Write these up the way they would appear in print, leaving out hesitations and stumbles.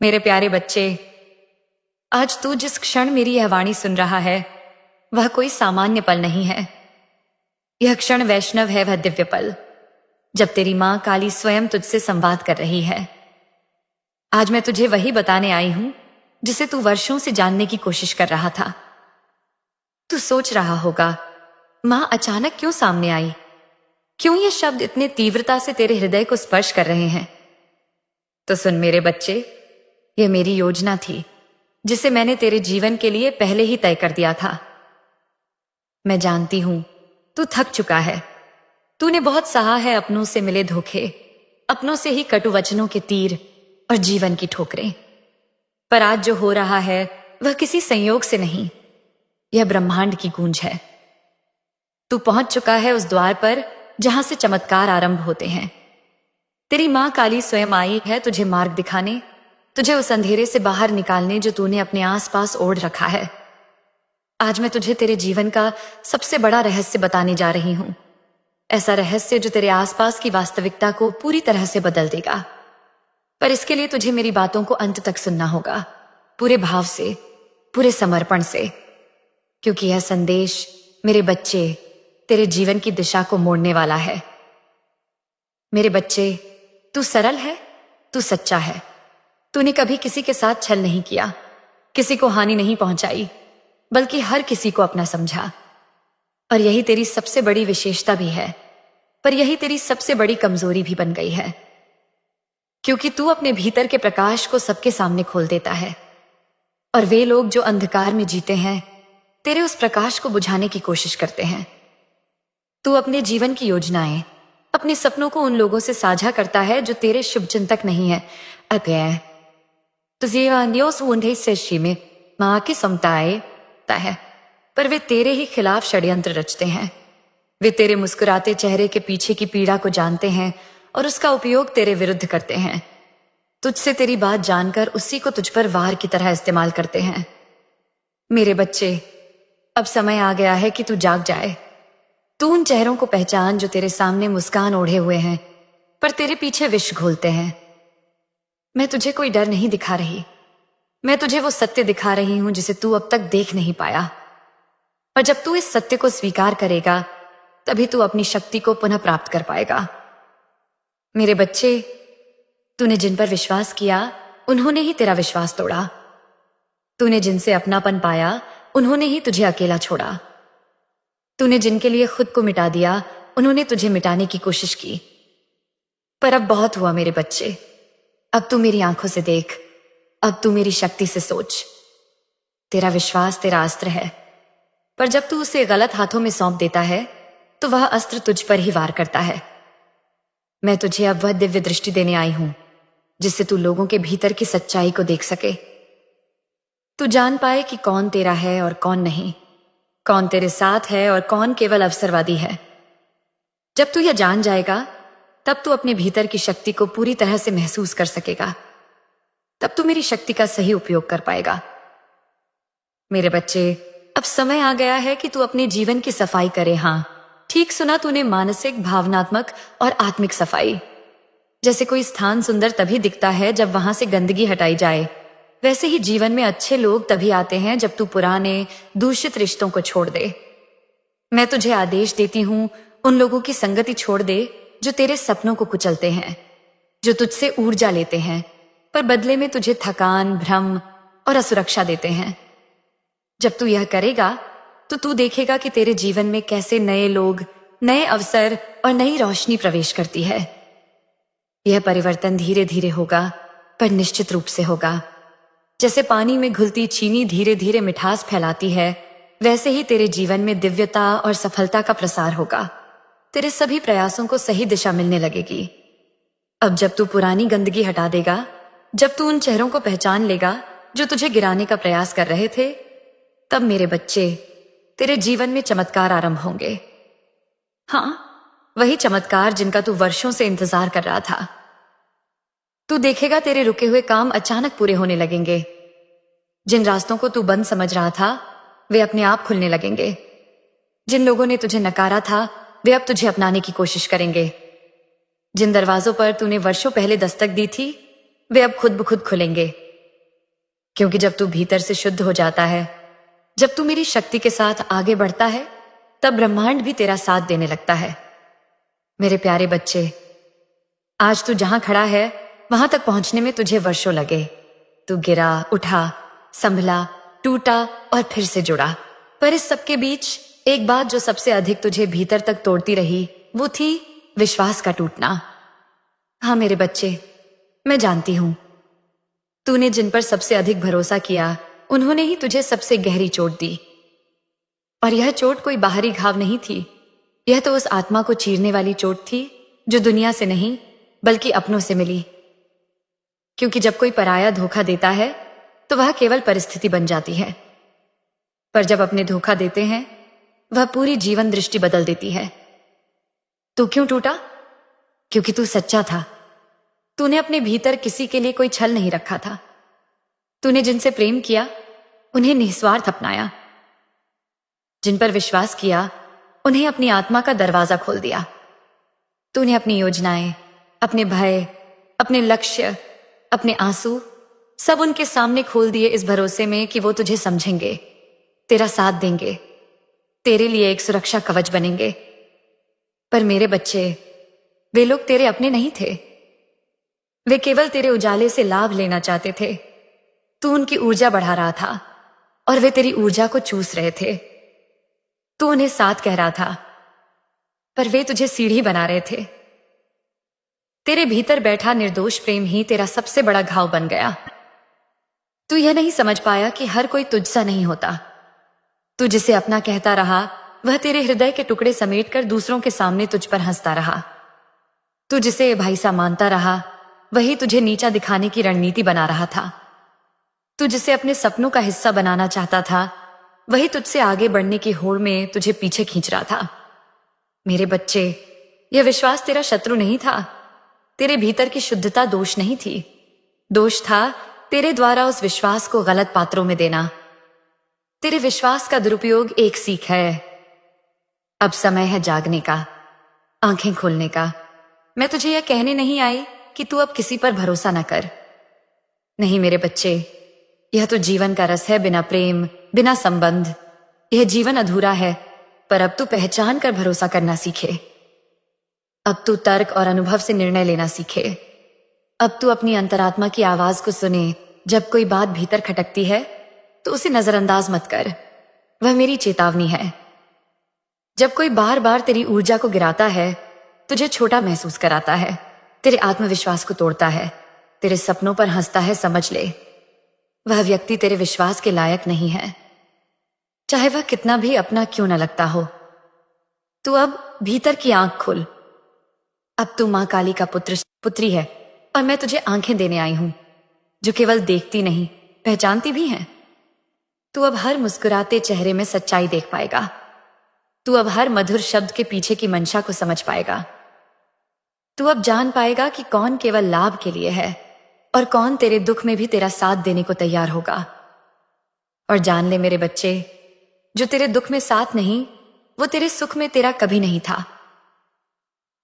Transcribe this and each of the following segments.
मेरे प्यारे बच्चे, आज तू जिस क्षण मेरी यह वाणी सुन रहा है वह कोई सामान्य पल नहीं है। यह क्षण वैष्णव है, वह दिव्य पल, जब तेरी मां काली स्वयं तुझसे संवाद कर रही है। आज मैं तुझे वही बताने आई हूं जिसे तू वर्षों से जानने की कोशिश कर रहा था। तू सोच रहा होगा, मां अचानक क्यों सामने आई? क्यों ये शब्द इतने तीव्रता से तेरे हृदय को स्पर्श कर रहे हैं? तो सुन मेरे बच्चे, यह मेरी योजना थी जिसे मैंने तेरे जीवन के लिए पहले ही तय कर दिया था। मैं जानती हूं तू थक चुका है। तूने बहुत सहा है अपनों से मिले धोखे, अपनों से ही कटु वचनों के तीर और जीवन की ठोकरें। पर आज जो हो रहा है वह किसी संयोग से नहीं, यह ब्रह्मांड की गूंज है। तू पहुंच चुका है उस द्वार पर जहां से चमत्कार आरंभ होते हैं। तेरी मां काली स्वयं आई है तुझे मार्ग दिखाने, तुझे उस अंधेरे से बाहर निकालने जो तूने अपने आसपास ओढ़ रखा है। आज मैं तुझे तेरे जीवन का सबसे बड़ा रहस्य बताने जा रही हूं, ऐसा रहस्य जो तेरे आसपास की वास्तविकता को पूरी तरह से बदल देगा। पर इसके लिए तुझे मेरी बातों को अंत तक सुनना होगा, पूरे भाव से, पूरे समर्पण से, क्योंकि यह संदेश मेरे बच्चे तेरे जीवन की दिशा को मोड़ने वाला है। मेरे बच्चे, तू सरल है, तू सच्चा है। तूने कभी किसी के साथ छल नहीं किया, किसी को हानि नहीं पहुंचाई, बल्कि हर किसी को अपना समझा। और यही तेरी सबसे बड़ी विशेषता भी है, पर यही तेरी सबसे बड़ी कमजोरी भी बन गई है, क्योंकि तू अपने भीतर के प्रकाश को सबके सामने खोल देता है। और वे लोग जो अंधकार में जीते हैं तेरे उस प्रकाश को बुझाने की कोशिश करते हैं। तू अपने जीवन की योजनाएं, अपने सपनों को उन लोगों से साझा करता है जो तेरे शुभचिंतक नहीं है। अतः में मां की समताएं है, पर वे तेरे ही खिलाफ षड्यंत्र रचते हैं। वे तेरे मुस्कुराते चेहरे के पीछे की पीड़ा को जानते हैं और उसका उपयोग तेरे विरुद्ध करते हैं। तुझसे तेरी बात जानकर उसी को तुझ पर वार की तरह इस्तेमाल करते हैं। मेरे बच्चे, अब समय आ गया है कि तू जाग जाए। तू उन चेहरों को पहचान जो तेरे सामने मुस्कान ओढ़े हुए हैं, पर तेरे पीछे विष घोलते हैं। मैं तुझे कोई डर नहीं दिखा रही, मैं तुझे वो सत्य दिखा रही हूं जिसे तू अब तक देख नहीं पाया। और जब तू इस सत्य को स्वीकार करेगा तभी तू अपनी शक्ति को पुनः प्राप्त कर पाएगा। मेरे बच्चे, तूने जिन पर विश्वास किया उन्होंने ही तेरा विश्वास तोड़ा। तूने जिनसे अपनापन पाया उन्होंने ही तुझे अकेला छोड़ा। तूने जिनके लिए खुद को मिटा दिया उन्होंने तुझे मिटाने की कोशिश की। पर अब बहुत हुआ मेरे बच्चे, अब तू मेरी आंखों से देख, अब तू मेरी शक्ति से सोच। तेरा विश्वास तेरा अस्त्र है, पर जब तू उसे गलत हाथों में सौंप देता है तो वह अस्त्र तुझ पर ही वार करता है। मैं तुझे अब वह दिव्य दृष्टि देने आई हूं जिससे तू लोगों के भीतर की सच्चाई को देख सके। तू जान पाए कि कौन तेरा है और कौन नहीं, कौन तेरे साथ है और कौन केवल अवसरवादी है। जब तू यह जान जाएगा तब तू अपने भीतर की शक्ति को पूरी तरह से महसूस कर सकेगा। तब तू मेरी शक्ति का सही उपयोग कर पाएगा। मेरे बच्चे, अब समय आ गया है कि तू अपने जीवन की सफाई करे। हां, ठीक सुना तूने, मानसिक, भावनात्मक और आत्मिक सफाई। जैसे कोई स्थान सुंदर तभी दिखता है जब वहां से गंदगी हटाई जाए, वैसे ही जीवन में अच्छे लोग तभी आते हैं जब तू पुराने दूषित रिश्तों को छोड़ दे। मैं तुझे आदेश देती हूं, उन लोगों की संगति छोड़ दे जो तेरे सपनों को कुचलते हैं, जो तुझसे ऊर्जा लेते हैं पर बदले में तुझे थकान, भ्रम और असुरक्षा देते हैं। जब तू यह करेगा तो तू देखेगा कि तेरे जीवन में कैसे नए लोग, नए अवसर और नई रोशनी प्रवेश करती है। यह परिवर्तन धीरे धीरे होगा, पर निश्चित रूप से होगा। जैसे पानी में घुलती चीनी धीरे धीरे मिठास फैलाती है, वैसे ही तेरे जीवन में दिव्यता और सफलता का प्रसार होगा। तेरे सभी प्रयासों को सही दिशा मिलने लगेगी। अब जब तू पुरानी गंदगी हटा देगा, जब तू उन चेहरों को पहचान लेगा जो तुझे गिराने का प्रयास कर रहे थे, तब मेरे बच्चे, तेरे जीवन में चमत्कार आरंभ होंगे। हां, वही चमत्कार जिनका तू वर्षों से इंतजार कर रहा था। तू देखेगा तेरे रुके हुए काम अचानक पूरे होने लगेंगे। जिन रास्तों को तू बंद समझ रहा था वे अपने आप खुलने लगेंगे। जिन लोगों ने तुझे नकारा था वे अब तुझे अपनाने की कोशिश करेंगे। जिन दरवाजों पर तूने वर्षों पहले दस्तक दी थी वे अब खुद ब खुद खुलेंगे। क्योंकि जब तू भीतर से शुद्ध हो जाता है, जब तू मेरी शक्ति के साथ आगे बढ़ता है, तब ब्रह्मांड भी तेरा साथ देने लगता है। मेरे प्यारे बच्चे, आज तू जहां खड़ा है वहां तक पहुंचने में तुझे वर्षों लगे। तू गिरा, उठा, संभला, टूटा और फिर से जुड़ा। पर इस सबके बीच एक बात जो सबसे अधिक तुझे भीतर तक तोड़ती रही, वो थी विश्वास का टूटना। हाँ मेरे बच्चे, मैं जानती हूं, तूने जिन पर सबसे अधिक भरोसा किया, उन्होंने ही तुझे सबसे गहरी चोट दी। और यह चोट कोई बाहरी घाव नहीं थी, यह तो उस आत्मा को चीरने वाली चोट थी जो दुनिया से नहीं बल्कि अपनों से मिली। क्योंकि जब कोई पराया धोखा देता है तो वह केवल परिस्थिति बन जाती है, पर जब अपने धोखा देते हैं वह पूरी जीवन दृष्टि बदल देती है। तू क्यों टूटा? क्योंकि तू सच्चा था। तूने अपने भीतर किसी के लिए कोई छल नहीं रखा था। तूने जिनसे प्रेम किया उन्हें निस्वार्थ अपनाया, जिन पर विश्वास किया उन्हें अपनी आत्मा का दरवाजा खोल दिया। तूने अपनी योजनाएं, अपने भय, अपने लक्ष्य, अपने आंसू सब उनके सामने खोल दिए, इस भरोसे में कि वो तुझे समझेंगे, तेरा साथ देंगे, तेरे लिए एक सुरक्षा कवच बनेंगे। पर मेरे बच्चे, वे लोग तेरे अपने नहीं थे। वे केवल तेरे उजाले से लाभ लेना चाहते थे। तू उनकी ऊर्जा बढ़ा रहा था और वे तेरी ऊर्जा को चूस रहे थे। तू उन्हें साथ कह रहा था, पर वे तुझे सीढ़ी बना रहे थे। तेरे भीतर बैठा निर्दोष प्रेम ही तेरा सबसे बड़ा घाव बन गया। तू यह नहीं समझ पाया कि हर कोई तुझसा नहीं होता। तू जिसे अपना कहता रहा वह तेरे हृदय के टुकड़े समेटकर दूसरों के सामने तुझ पर हंसता रहा। तू जिसे भाई सा मानता रहा वही तुझे नीचा दिखाने की रणनीति बना रहा था। तू जिसे अपने सपनों का हिस्सा बनाना चाहता था वही तुझसे आगे बढ़ने की होड़ में तुझे पीछे खींच रहा था। मेरे बच्चे, यह विश्वास तेरा शत्रु नहीं था। तेरे भीतर की शुद्धता दोष नहीं थी। दोष था तेरे द्वारा उस विश्वास को गलत पात्रों में देना। तेरे विश्वास का दुरुपयोग एक सीख है। अब समय है जागने का, आंखें खोलने का। मैं तुझे यह कहने नहीं आई कि तू अब किसी पर भरोसा न कर। नहीं मेरे बच्चे, यह तो जीवन का रस है। बिना प्रेम, बिना संबंध यह जीवन अधूरा है। पर अब तू पहचान कर भरोसा करना सीखे। अब तू तर्क और अनुभव से निर्णय लेना सीखे। अब तू अपनी अंतरात्मा की आवाज को सुने। जब कोई बात भीतर खटकती है तो उसे नजरअंदाज मत कर, वह मेरी चेतावनी है। जब कोई बार बार तेरी ऊर्जा को गिराता है, तुझे छोटा महसूस कराता है, तेरे आत्मविश्वास को तोड़ता है, तेरे सपनों पर हंसता है, समझ ले, वह व्यक्ति तेरे विश्वास के लायक नहीं है, चाहे वह कितना भी अपना क्यों न लगता हो। तू अब भीतर की आंख खोल। अब तू मां काली का पुत्री है और मैं तुझे आंखें देने आई हूं जो केवल देखती नहीं, पहचानती भी हैं। तू अब हर मुस्कुराते चेहरे में सच्चाई देख पाएगा। तू अब हर मधुर शब्द के पीछे की मंशा को समझ पाएगा। तू अब जान पाएगा कि कौन केवल लाभ के लिए है और कौन तेरे दुख में भी तेरा साथ देने को तैयार होगा। और जान ले मेरे बच्चे, जो तेरे दुख में साथ नहीं, वो तेरे सुख में तेरा कभी नहीं था।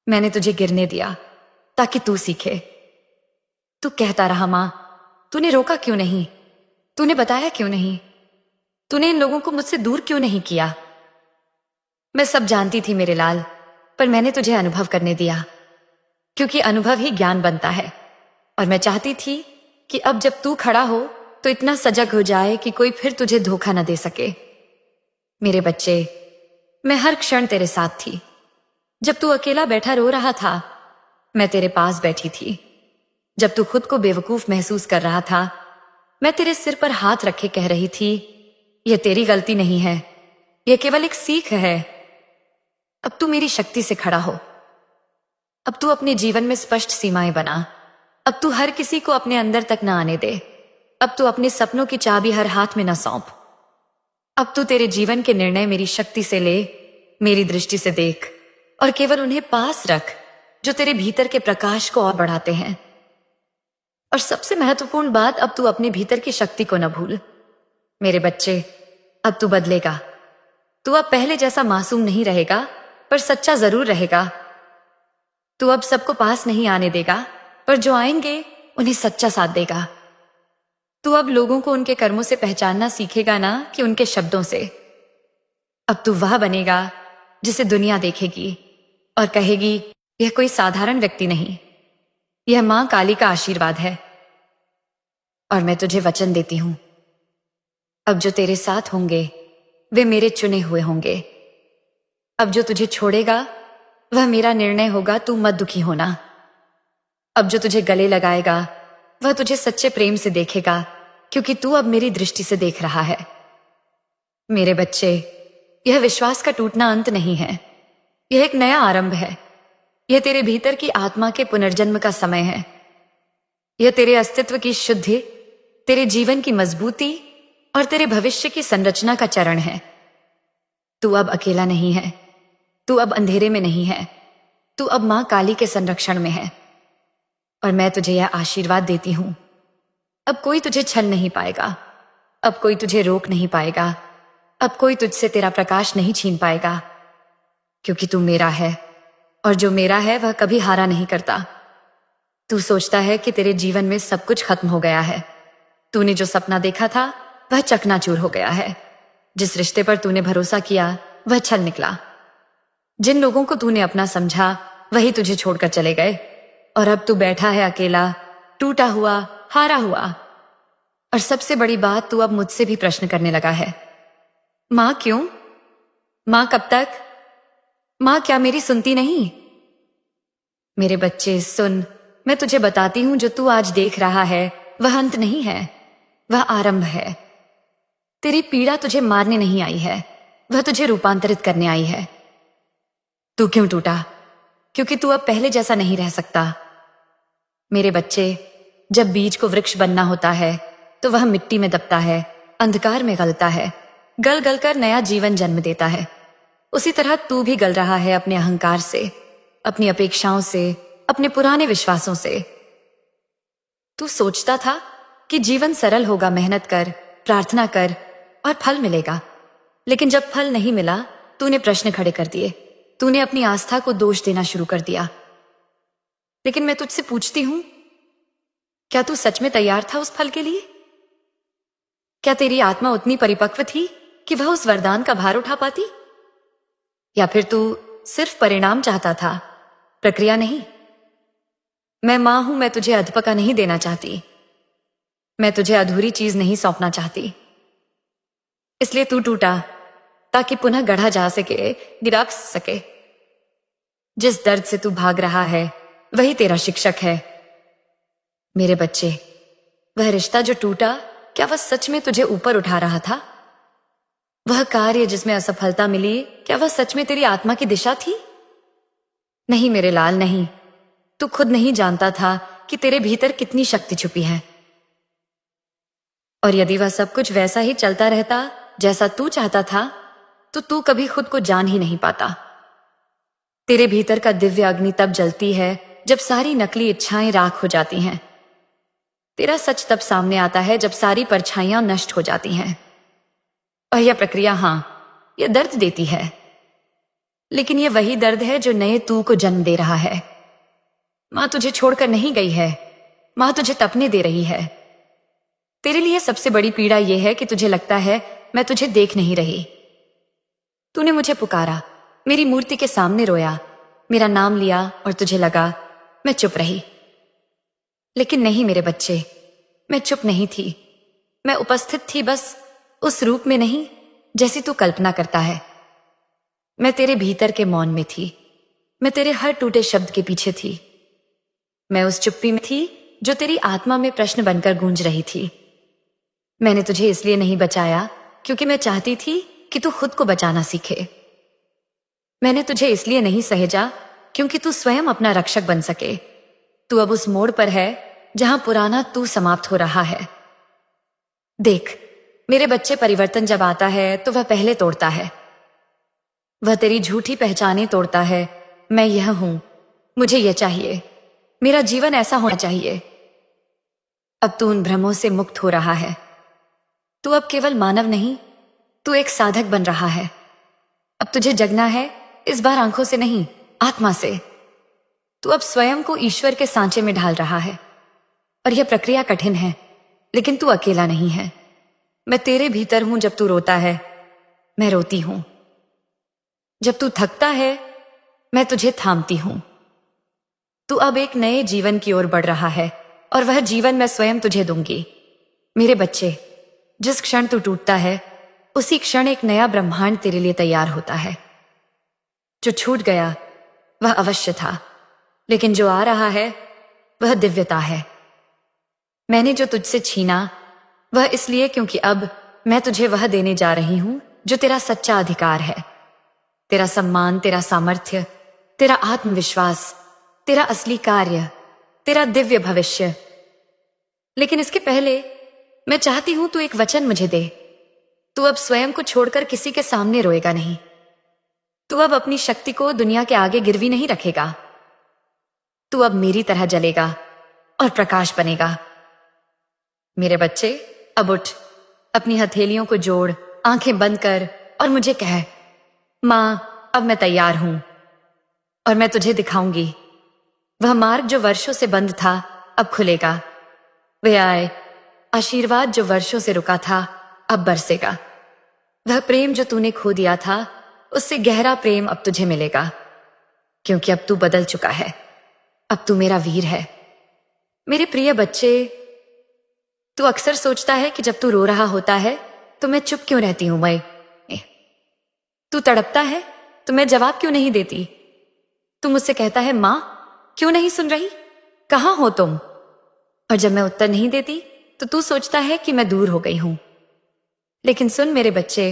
मैंने तुझे गिरने दिया ताकि तू सीखे। तू कहता रहा मां, तूने रोका क्यों नहीं, तूने बताया क्यों नहीं, तूने इन लोगों को मुझसे दूर क्यों नहीं किया। मैं सब जानती थी मेरे लाल, पर मैंने तुझे अनुभव करने दिया, क्योंकि अनुभव ही ज्ञान बनता है। और मैं चाहती थी कि अब जब तू खड़ा हो तो इतना सजग हो जाए कि कोई फिर तुझे धोखा न दे सके। मेरे बच्चे, मैं हर क्षण तेरे साथ थी। जब तू अकेला बैठा रो रहा था, मैं तेरे पास बैठी थी। जब तू खुद को बेवकूफ महसूस कर रहा था, मैं तेरे सिर पर हाथ रखे कह रही थी, यह तेरी गलती नहीं है, यह केवल एक सीख है। अब तू मेरी शक्ति से खड़ा हो। अब तू अपने जीवन में स्पष्ट सीमाएं बना। अब तू हर किसी को अपने अंदर तक न आने दे। अब तू अपने सपनों की चाबी हर हाथ में न सौंप। अब तू तेरे जीवन के निर्णय मेरी शक्ति से ले, मेरी दृष्टि से देख, और केवल उन्हें पास रख जो तेरे भीतर के प्रकाश को और बढ़ाते हैं। और सबसे महत्वपूर्ण बात, अब तू अपने भीतर की शक्ति को न भूल। मेरे बच्चे, अब तू बदलेगा। तू अब पहले जैसा मासूम नहीं रहेगा, पर सच्चा जरूर रहेगा। तू अब सबको पास नहीं आने देगा, पर जो आएंगे उन्हें सच्चा साथ देगा। तू अब लोगों को उनके कर्मों से पहचानना सीखेगा ना कि उनके शब्दों से। अब तू वह बनेगा जिसे दुनिया देखेगी और कहेगी यह कोई साधारण व्यक्ति नहीं, यह मां काली का आशीर्वाद है। और मैं तुझे वचन देती हूं, अब जो तेरे साथ होंगे वे मेरे चुने हुए होंगे। अब जो तुझे छोड़ेगा वह मेरा निर्णय होगा, तू मत दुखी होना। अब जो तुझे गले लगाएगा वह तुझे सच्चे प्रेम से देखेगा, क्योंकि तू अब मेरी दृष्टि से देख रहा है। मेरे बच्चे, यह विश्वास का टूटना अंत नहीं है, यह एक नया आरंभ है। यह तेरे भीतर की आत्मा के पुनर्जन्म का समय है। यह तेरे अस्तित्व की शुद्धि, तेरे जीवन की मजबूती और तेरे भविष्य की संरचना का चरण है। तू अब अकेला नहीं है, तू अब अंधेरे में नहीं है, तू अब मां काली के संरक्षण में है। और मैं तुझे यह आशीर्वाद देती हूं, अब कोई तुझे छल नहीं पाएगा, अब कोई तुझे रोक नहीं पाएगा, अब कोई तुझसे तेरा प्रकाश नहीं छीन पाएगा, क्योंकि तू मेरा है और जो मेरा है वह कभी हारा नहीं करता। तू सोचता है कि तेरे जीवन में सब कुछ खत्म हो गया है। तूने जो सपना देखा था वह चकनाचूर हो गया है। जिस रिश्ते पर तूने भरोसा किया वह छल निकला। जिन लोगों को तूने अपना समझा वही तुझे छोड़कर चले गए। और अब तू बैठा है अकेला, टूटा हुआ, हारा हुआ। और सबसे बड़ी बात, तू अब मुझसे भी प्रश्न करने लगा है, मां क्यों? मां कब तक? मां क्या मेरी सुनती नहीं? मेरे बच्चे सुन, मैं तुझे बताती हूं, जो तू आज देख रहा है वह अंत नहीं है, वह आरंभ है। तेरी पीड़ा तुझे मारने नहीं आई है, वह तुझे रूपांतरित करने आई है। तू क्यों टूटा? क्योंकि तू अब पहले जैसा नहीं रह सकता। मेरे बच्चे, जब बीज को वृक्ष बनना होता है तो वह मिट्टी में दबता है, अंधकार में गलता है, गल गल कर नया जीवन जन्म देता है। उसी तरह तू भी गल रहा है अपने अहंकार से, अपनी अपेक्षाओं से, अपने पुराने विश्वासों से। तू सोचता था कि जीवन सरल होगा, मेहनत कर, प्रार्थना कर और फल मिलेगा। लेकिन जब फल नहीं मिला, तूने प्रश्न खड़े कर दिए, तूने अपनी आस्था को दोष देना शुरू कर दिया। लेकिन मैं तुझसे पूछती हूं, क्या तू सच में तैयार था उस फल के लिए? क्या तेरी आत्मा उतनी परिपक्व थी कि वह उस वरदान का भार उठा पाती? या फिर तू सिर्फ परिणाम चाहता था, प्रक्रिया नहीं? मैं मां हूं, मैं तुझे अधपका नहीं देना चाहती, मैं तुझे अधूरी चीज नहीं सौंपना चाहती। इसलिए तू टूटा ताकि पुनः गढ़ा जा सके, गिरा सके। जिस दर्द से तू भाग रहा है वही तेरा शिक्षक है। मेरे बच्चे, वह रिश्ता जो टूटा, क्या वह सच में तुझे ऊपर उठा रहा था? वह कार्य जिसमें असफलता मिली, क्या वह सच में तेरी आत्मा की दिशा थी? नहीं मेरे लाल, नहीं। तू खुद नहीं जानता था कि तेरे भीतर कितनी शक्ति छुपी है। और यदि वह सब कुछ वैसा ही चलता रहता जैसा तू चाहता था, तो तू कभी खुद को जान ही नहीं पाता। तेरे भीतर का दिव्य अग्नि तब जलती है जब सारी नकली इच्छाएं राख हो जाती हैं। तेरा सच तब सामने आता है जब सारी परछाइयां नष्ट हो जाती हैं। और यह प्रक्रिया, हां, यह दर्द देती है, लेकिन यह वही दर्द है जो नए तू को जन्म दे रहा है। मां तुझे छोड़कर नहीं गई है, मां तुझे तपने दे रही है। तेरे लिए सबसे बड़ी पीड़ा यह है कि तुझे लगता है मैं तुझे देख नहीं रही। तूने मुझे पुकारा, मेरी मूर्ति के सामने रोया, मेरा नाम लिया और तुझे लगा मैं चुप रही। लेकिन नहीं मेरे बच्चे, मैं चुप नहीं थी। मैं उपस्थित थी, बस उस रूप में नहीं जैसी तू कल्पना करता है। मैं तेरे भीतर के मौन में थी, मैं तेरे हर टूटे शब्द के पीछे थी। मैं उस चुप्पी में थी जो तेरी आत्मा में प्रश्न बनकर गूंज रही थी। मैंने तुझे इसलिए नहीं बचाया क्योंकि मैं चाहती थी कि तू खुद को बचाना सीखे। मैंने तुझे इसलिए नहीं सहेजा क्योंकि तू स्वयं अपना रक्षक बन सके। तू अब उस मोड़ पर है जहां पुराना तू समाप्त हो रहा है। देख मेरे बच्चे, परिवर्तन जब आता है तो वह पहले तोड़ता है। वह तेरी झूठी पहचानें तोड़ता है। मैं यह हूं, मुझे यह चाहिए, मेरा जीवन ऐसा होना चाहिए। अब तू उन भ्रमों से मुक्त हो रहा है। तू अब केवल मानव नहीं, तू एक साधक बन रहा है। अब तुझे जगना है, इस बार आंखों से नहीं, आत्मा से। तू अब स्वयं को ईश्वर के सांचे में ढाल रहा है। और यह प्रक्रिया कठिन है, लेकिन तू अकेला नहीं है। मैं तेरे भीतर हूं। जब तू रोता है, मैं रोती हूं। जब तू थकता है, मैं तुझे थामती हूं। तू अब एक नए जीवन की ओर बढ़ रहा है और वह जीवन मैं स्वयं तुझे दूंगी। मेरे बच्चे, जिस क्षण तू टूटता है, उसी क्षण एक नया ब्रह्मांड तेरे लिए तैयार होता है। जो छूट गया वह अवश्य था, लेकिन जो आ रहा है वह दिव्यता है। मैंने जो तुझसे छीना वह इसलिए क्योंकि अब मैं तुझे वह देने जा रही हूं जो तेरा सच्चा अधिकार है। तेरा सम्मान, तेरा सामर्थ्य, तेरा आत्मविश्वास, तेरा असली कार्य, तेरा दिव्य भविष्य। लेकिन इसके पहले मैं चाहती हूं तू एक वचन मुझे दे। तू अब स्वयं को छोड़कर किसी के सामने रोएगा नहीं। तू अब अपनी शक्ति को दुनिया के आगे गिरवी नहीं रखेगा। तू अब मेरी तरह जलेगा और प्रकाश बनेगा। मेरे बच्चे, अब उठ, अपनी हथेलियों को जोड़, आंखें बंद कर और मुझे कह, मां, अब मैं तैयार हूं और मैं तुझे दिखाऊंगी। वह मार्ग जो वर्षों से बंद था अब खुलेगा। वे आए आशीर्वाद जो वर्षों से रुका था अब बरसेगा। वह प्रेम जो तूने खो दिया था, उससे गहरा प्रेम अब तुझे मिलेगा, क्योंकि अब तू बदल चुका है। अब तू मेरा वीर है। मेरे प्रिय बच्चे, तू अक्सर सोचता है कि जब तू रो रहा होता है तो मैं चुप क्यों रहती हूं। तू तड़पता है तो मैं जवाब क्यों नहीं देती। तू मुझसे कहता है, मां, क्यों नहीं सुन रही, कहां हो तुम। और जब मैं उत्तर नहीं देती तो तू सोचता है कि मैं दूर हो गई हूं। लेकिन सुन मेरे बच्चे,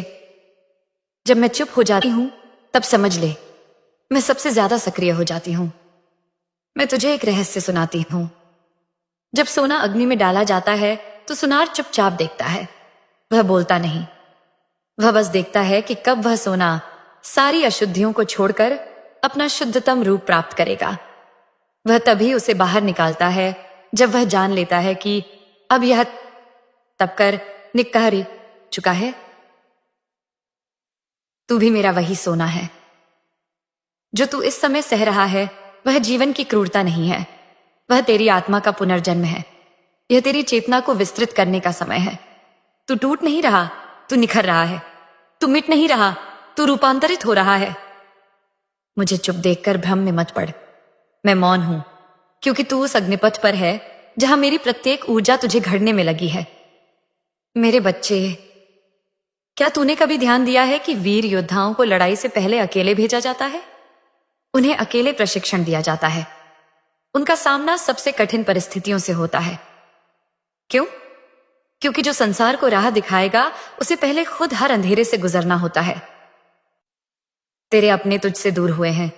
जब मैं चुप हो जाती हूं तब समझ ले, मैं सबसे ज्यादा सक्रिय हो जाती हूं। मैं तुझे एक रहस्य सुनाती हूं। जब सोना अग्नि में डाला जाता है तो सुनार चुपचाप देखता है। वह बोलता नहीं। वह बस देखता है कि कब वह सोना सारी अशुद्धियों को छोड़कर अपना शुद्धतम रूप प्राप्त करेगा। वह तभी उसे बाहर निकालता है जब वह जान लेता है कि अब यह तपकर निकहरी चुका है। तू भी मेरा वही सोना है। जो तू इस समय सह रहा है वह जीवन की क्रूरता नहीं है, वह तेरी आत्मा का पुनर्जन्म है। यह तेरी चेतना को विस्तृत करने का समय है। तू टूट नहीं रहा, तू निखर रहा है। तू मिट नहीं रहा, तू रूपांतरित हो रहा है। मुझे चुप देखकर भ्रम में मत पड़। मैं मौन हूं क्योंकि तू उस अग्निपथ पर है जहां मेरी प्रत्येक ऊर्जा तुझे घड़ने में लगी है। मेरे बच्चे, क्या तूने कभी ध्यान दिया है कि वीर योद्धाओं को लड़ाई से पहले अकेले भेजा जाता है? उन्हें अकेले प्रशिक्षण दिया जाता है। उनका सामना सबसे कठिन परिस्थितियों से होता है। क्यों? क्योंकि जो संसार को राह दिखाएगा उसे पहले खुद हर अंधेरे से गुजरना होता है। तेरे अपने तुझसे दूर हुए हैं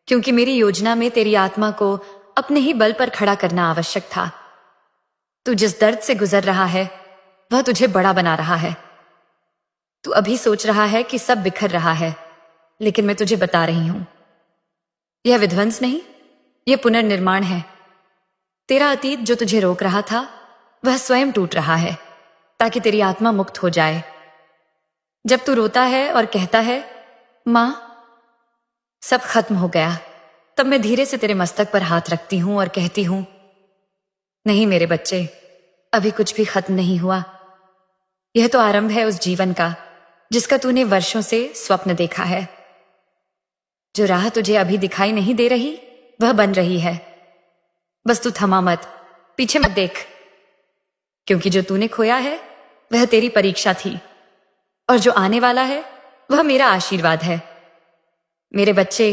क्योंकि मेरी योजना में तेरी आत्मा को अपने ही बल पर खड़ा करना आवश्यक था। तू जिस दर्द से गुजर रहा है वह तुझे बड़ा बना रहा है। तू अभी सोच रहा है कि सब बिखर रहा है, लेकिन मैं तुझे बता रही हूं, यह विध्वंस नहीं, यह पुनर्निर्माण है। तेरा अतीत जो तुझे रोक रहा था वह स्वयं टूट रहा है ताकि तेरी आत्मा मुक्त हो जाए। जब तू रोता है और कहता है, मां, सब खत्म हो गया, तब मैं धीरे से तेरे मस्तक पर हाथ रखती हूं और कहती हूं, नहीं मेरे बच्चे, अभी कुछ भी खत्म नहीं हुआ। यह तो आरंभ है उस जीवन का जिसका तूने वर्षों से स्वप्न देखा है। जो राह तुझे अभी दिखाई नहीं दे रही वह बन रही है। बस तू थमा मत, पीछे मत देख, क्योंकि जो तूने खोया है वह तेरी परीक्षा थी और जो आने वाला है वह मेरा आशीर्वाद है। मेरे बच्चे,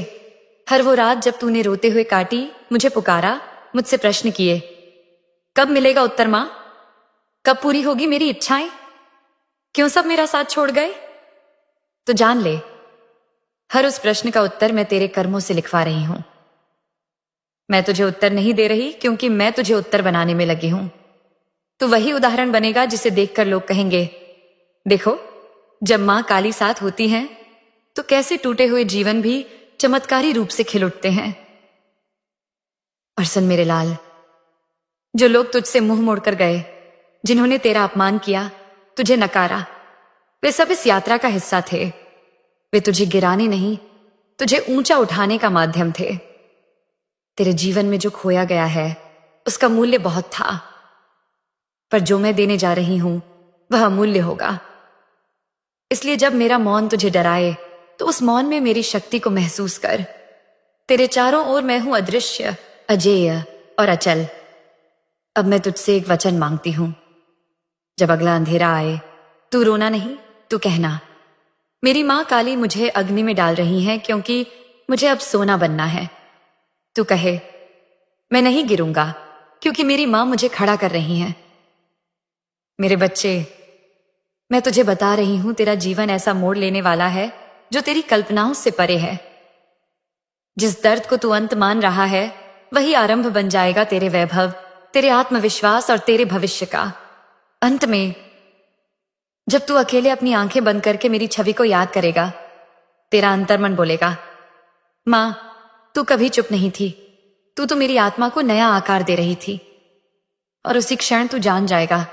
हर वो रात जब तूने रोते हुए काटी, मुझे पुकारा, मुझसे प्रश्न किए, कब मिलेगा उत्तर मां? कब पूरी होगी मेरी इच्छाएं? क्यों सब मेरा साथ छोड़ गए? तो जान ले, हर उस प्रश्न का उत्तर मैं तेरे कर्मों से लिखवा रही हूं। मैं तुझे उत्तर नहीं दे रही क्योंकि मैं तुझे उत्तर बनाने में लगी हूं। तो वही उदाहरण बनेगा जिसे देखकर लोग कहेंगे, देखो, जब मां काली साथ होती हैं तो कैसे टूटे हुए जीवन भी चमत्कारी रूप से खिल उठते हैं। और सुन मेरे लाल, जो लोग तुझसे मुंह मोड़कर गए, जिन्होंने तेरा अपमान किया, तुझे नकारा, वे सब इस यात्रा का हिस्सा थे। वे तुझे गिराने नहीं, तुझे ऊंचा उठाने का माध्यम थे। तेरे जीवन में जो खोया गया है उसका मूल्य बहुत था, पर जो मैं देने जा रही हूं वह अमूल्य होगा। इसलिए जब मेरा मौन तुझे डराए तो उस मौन में मेरी शक्ति को महसूस कर। तेरे चारों ओर मैं हूं अदृश्य, अजेय और अचल। अब मैं तुझसे एक वचन मांगती हूं। जब अगला अंधेरा आए तू रोना नहीं, तू कहना, मेरी माँ काली मुझे अग्नि में डाल रही है क्योंकि मुझे अब सोना बनना है। तू कहे, मैं नहीं गिरूंगा क्योंकि मेरी माँ मुझे खड़ा कर रही है। मेरे बच्चे, मैं तुझे बता रही हूं, तेरा जीवन ऐसा मोड़ लेने वाला है जो तेरी कल्पनाओं से परे है। जिस दर्द को तू अंत मान रहा है वही आरंभ बन जाएगा तेरे वैभव, तेरे आत्मविश्वास और तेरे भविष्य का। अंत में जब तू अकेले अपनी आंखें बंद करके मेरी छवि को याद करेगा, तेरा अंतर्मन बोलेगा, मां तू कभी चुप नहीं थी, तू तो मेरी आत्मा को नया आकार दे रही थी। और उसी क्षण तू जान जाएगा